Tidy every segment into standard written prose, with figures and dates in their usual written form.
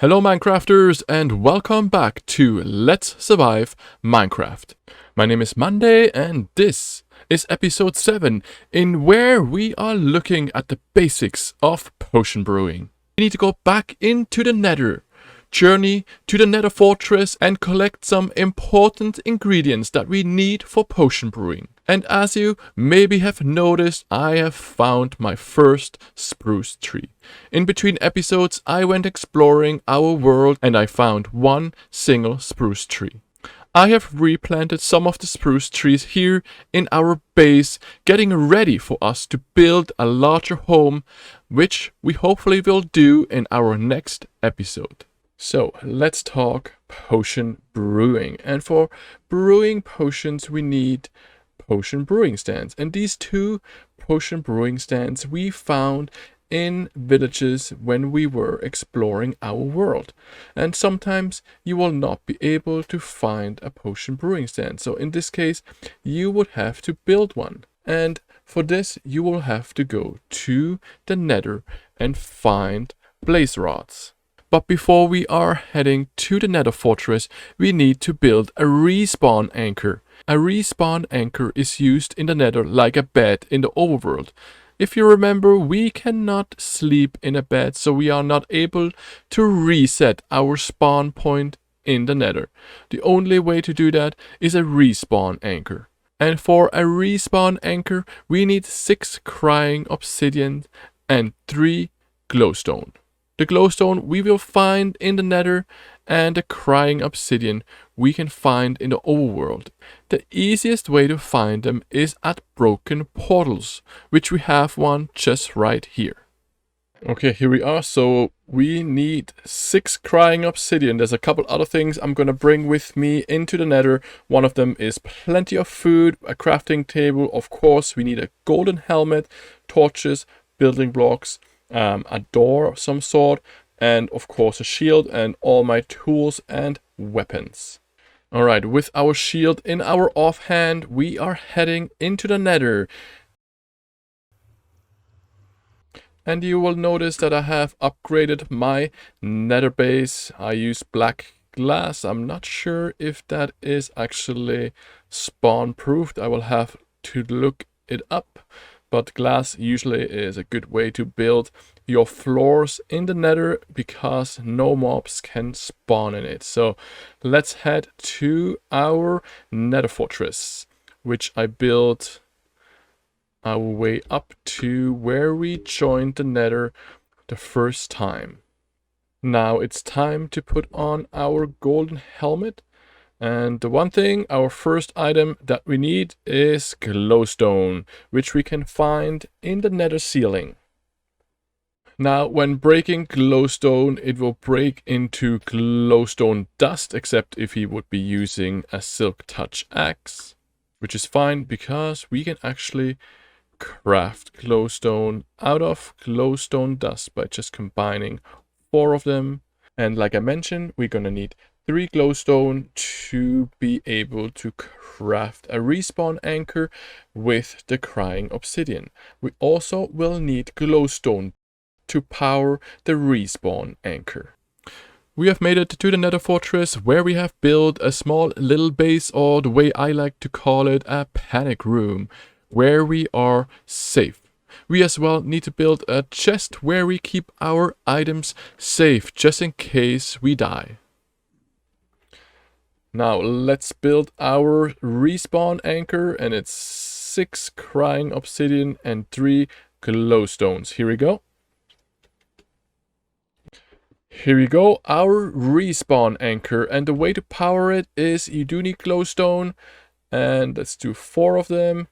Hello Minecrafters and welcome back to Let's Survive Minecraft. My name is MondHey and this is episode 7 in where we are looking at the basics of potion brewing. We need to go back into the nether, journey to the nether fortress and collect some important ingredients that we need for potion brewing. And as you maybe have noticed, I have found my first spruce tree. In between episodes, I went exploring our world and I found one single spruce tree. I have replanted some of the spruce trees here in our base, getting ready for us to build a larger home, which we hopefully will do in our next episode. So let's talk potion brewing. And for brewing potions, we need potion brewing stands, and these two potion brewing stands we found in villages when we were exploring our world. And sometimes you will not be able to find a potion brewing stand, so in this case you would have to build one, and for this you will have to go to the nether and find blaze rods. But before we are heading to the nether fortress, we need to build a respawn anchor. A respawn anchor is used in the nether like a bed in the overworld. If you remember, we cannot sleep in a bed, so we are not able to reset our spawn point in the nether. The only way to do that is a respawn anchor. And for a respawn anchor, we need 6 crying obsidian and 3 glowstone. The glowstone we will find in the nether, and the crying obsidian we can find in the overworld. The easiest way to find them is at broken portals, which we have one just right here. Okay, here we are. So we need 6 crying obsidian. There's a couple other things I'm gonna bring with me into the nether. One of them is plenty of food, a crafting table. Of course, we need a golden helmet, torches, building blocks, a door of some sort, and of course a shield, and all my tools and weapons. Alright, with our shield in our offhand, we are heading into the nether. And you will notice that I have upgraded my nether base. I use black glass. I'm not sure if that is actually spawn proofed. I will have to look it up. But glass usually is a good way to build your floors in the nether because no mobs can spawn in it. So let's head to our nether fortress, which I built our way up to where we joined the nether the first time. Now it's time to put on our golden helmet. And the one thing, our first item that we need is glowstone, which we can find in the nether ceiling. Now, when breaking glowstone, it will break into glowstone dust, except if you would be using a silk touch axe, which is fine because we can actually craft glowstone out of glowstone dust by just combining 4 of them. And like I mentioned, we're gonna need 3 glowstone to be able to craft a respawn anchor with the crying obsidian. We also will need glowstone to power the respawn anchor. We have made it to the nether fortress, where we have built a small little base, or the way I like to call it, a panic room, where we are safe. We as well need to build a chest where we keep our items safe, just in case we die. Now let's build our respawn anchor, and it's 6 crying obsidian and 3 glowstones. Here we go. Here we go, our respawn anchor, and the way to power it is you do need glowstone, and let's do 4 of them.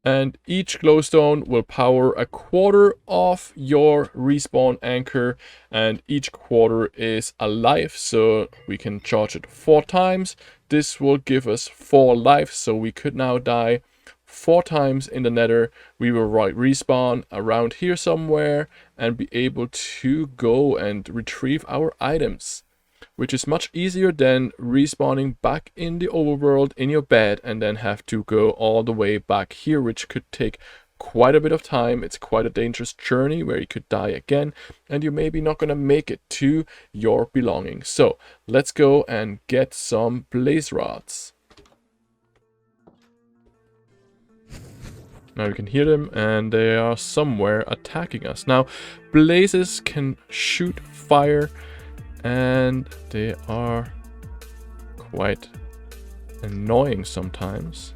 And each glowstone will power a quarter of your respawn anchor, and each quarter is a life, so we can charge it 4 times. This will give us 4 life, so we could now die 4 times in the nether. We will respawn around here somewhere and be able to go and retrieve our items, which is much easier than respawning back in the overworld in your bed and then have to go all the way back here, which could take quite a bit of time. It's quite a dangerous journey where you could die again, and you're maybe not gonna make it to your belongings. So let's go and get some blaze rods. Now you can hear them, and they are somewhere attacking us. Now, blazes can shoot fire, and they are quite annoying sometimes.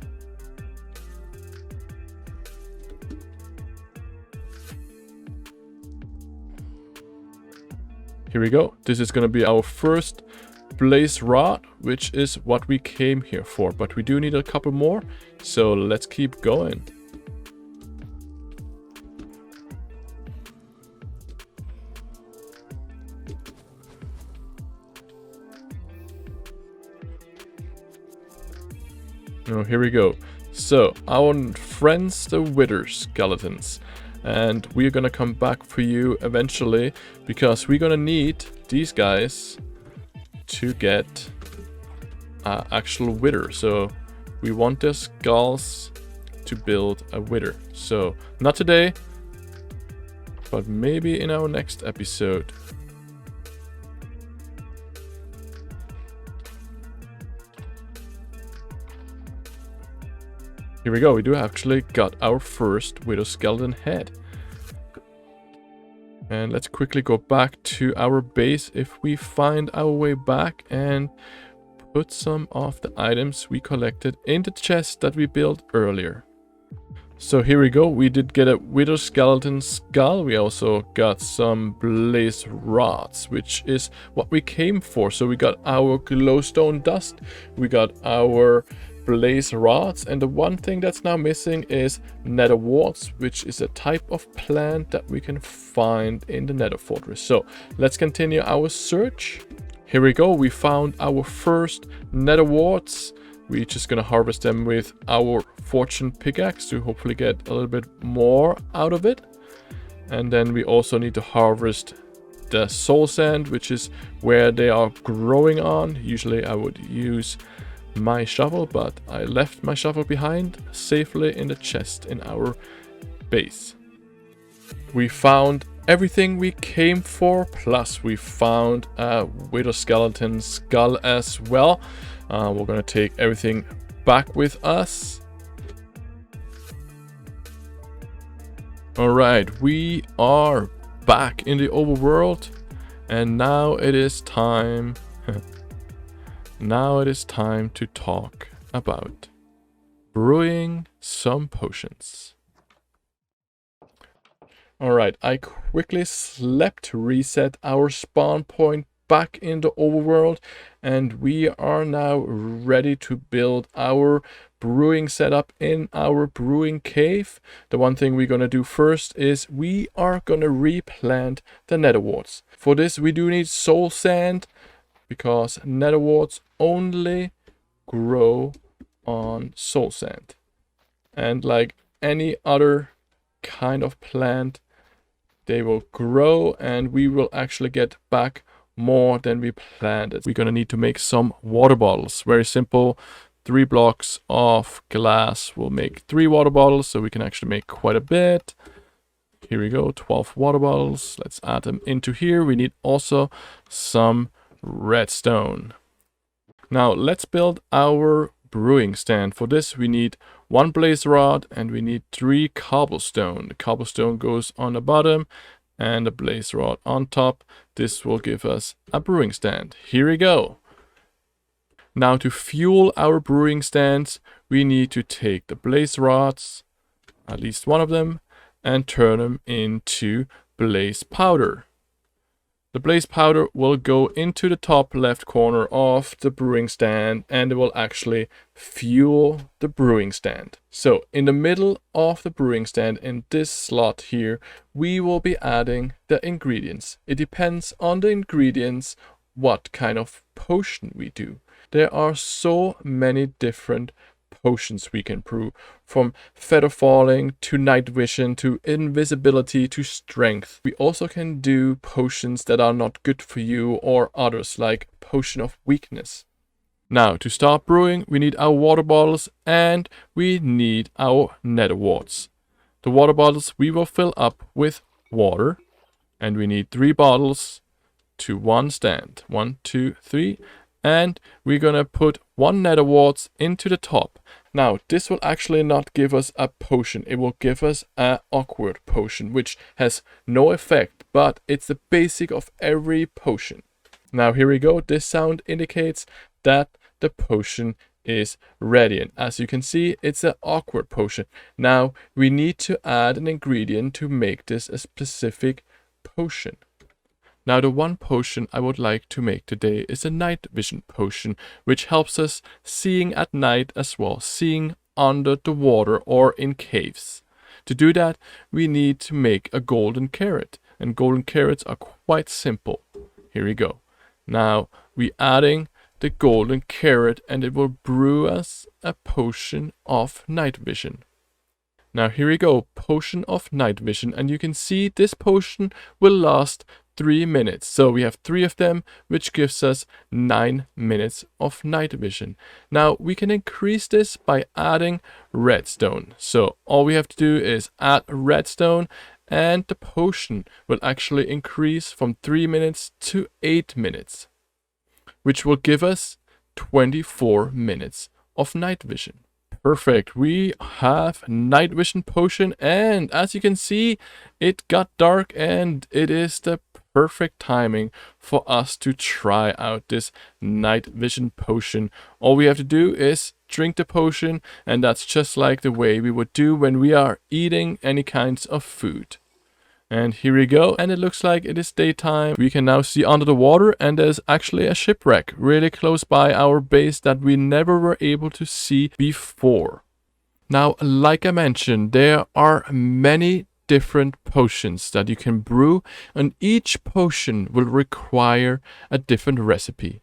Here we go. This is going to be our first blaze rod, which is what we came here for. But we do need a couple more, so let's keep going. Oh, here we go. So, our friends, the wither skeletons. And we're gonna come back for you eventually, because we're gonna need these guys to get actual wither. So, we want their skulls to build a wither. So, not today, but maybe in our next episode. Here we go, we do actually got our first wither skeleton head. And let's quickly go back to our base if we find our way back and put some of the items we collected in the chest that we built earlier. So here we go, we did get a wither skeleton skull. We also got some blaze rods, which is what we came for. So we got our glowstone dust, we got our blaze rods, and the one thing that's now missing is nether warts, which is a type of plant that we can find in the nether fortress. So let's continue our search. Here we go, we found our first nether warts. We're just gonna harvest them with our fortune pickaxe to hopefully get a little bit more out of it. And then we also need to harvest the soul sand, which is where they are growing on. Usually I would use my shovel, but I left my shovel behind safely in the chest in our base. We found everything we came for, plus we found a wither skeleton skull as well. We're gonna take everything back with us. Alright, we are back in the overworld, and now it is time now it is time to talk about brewing some potions. Alright, I quickly slept to reset our spawn point back in the overworld, and we are now ready to build our brewing setup in our brewing cave. The one thing we're gonna do first is we are gonna replant the nether warts. For this we do need soul sand, because nether warts only grow on soul sand. And like any other kind of plant, they will grow, and we will actually get back more than we planted. We're gonna need to make some water bottles. Very simple. 3 blocks of glass will make 3 water bottles, so we can actually make quite a bit. Here we go, 12 water bottles. Let's add them into here. We need also some redstone. Now let's build our brewing stand. For this we need 1 blaze rod, and we need 3 cobblestone. The cobblestone goes on the bottom and the blaze rod on top. This will give us a brewing stand. Here we go. Now to fuel our brewing stands, we need to take the blaze rods, at least one of them, and turn them into blaze powder. The blaze powder will go into the top left corner of the brewing stand, and it will actually fuel the brewing stand. So in the middle of the brewing stand, in this slot here, we will be adding the ingredients. It depends on the ingredients what kind of potion we do. There are so many different potions we can brew, from feather falling to night vision to invisibility to strength. We also can do potions that are not good for you, or others like potion of weakness. Now to start brewing, we need our water bottles and we need our nether warts. The water bottles we will fill up with water. And we need 3 bottles to 1 stand. 1, 2, 3. And we're gonna put 1 nether quartz into the top. Now, this will actually not give us a potion. It will give us an awkward potion, which has no effect, but it's the basic of every potion. Now, here we go. This sound indicates that the potion is ready. And as you can see, it's an awkward potion. Now, we need to add an ingredient to make this a specific potion. Now, the one potion I would like to make today is a night vision potion, which helps us seeing at night as well, seeing under the water or in caves. To do that, we need to make a golden carrot, and golden carrots are quite simple. Here we go. Now, we're adding the golden carrot, and it will brew us a potion of night vision. Now, here we go, potion of night vision, and you can see this potion will last 3 minutes. So we have 3 of them, which gives us 9 minutes of night vision. Now we can increase this by adding redstone. So all we have to do is add redstone, and the potion will actually increase from 3 minutes to 8 minutes, which will give us 24 minutes of night vision. Perfect, we have night vision potion, and as you can see, it got dark, and it is the perfect timing for us to try out this night vision potion. All we have to do is drink the potion, and that's just like the way we would do when we are eating any kinds of food. And here we go, and it looks like it is daytime. We can now see under the water, and there's actually a shipwreck really close by our base that we never were able to see before. Now, like I mentioned, there are many different potions that you can brew, and each potion will require a different recipe.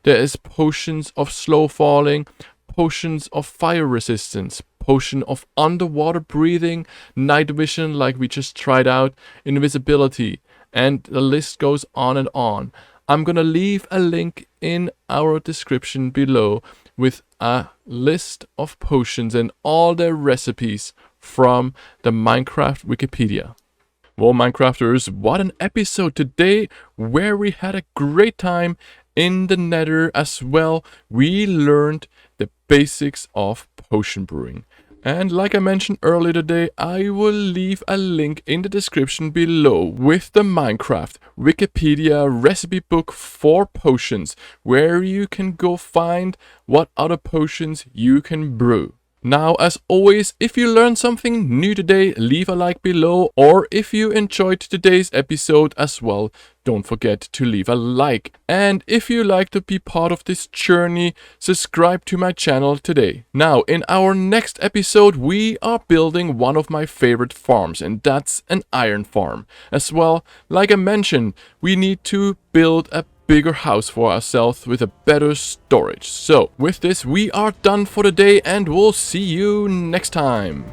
There is potions of slow falling, potions of fire resistance, potion of underwater breathing, night vision like we just tried out, invisibility, and the list goes on and on. I'm gonna leave a link in our description below with a list of potions and all their recipes from the Minecraft Wikipedia. Well, Minecrafters, what an episode today where we had a great time in the nether as well. We learned the basics of potion brewing. And like I mentioned earlier today, I will leave a link in the description below with the Minecraft Wikipedia recipe book for potions, where you can go find what other potions you can brew. Now, as always, if you learned something new today, leave a like below, or if you enjoyed today's episode as well, don't forget to leave a like. And if you like to be part of this journey, subscribe to my channel today. Now, in our next episode, we are building one of my favorite farms, and that's an iron farm. As well, like I mentioned, we need to build a bigger house for ourselves with a better storage. So with this, we are done for the day, and we'll see you next time.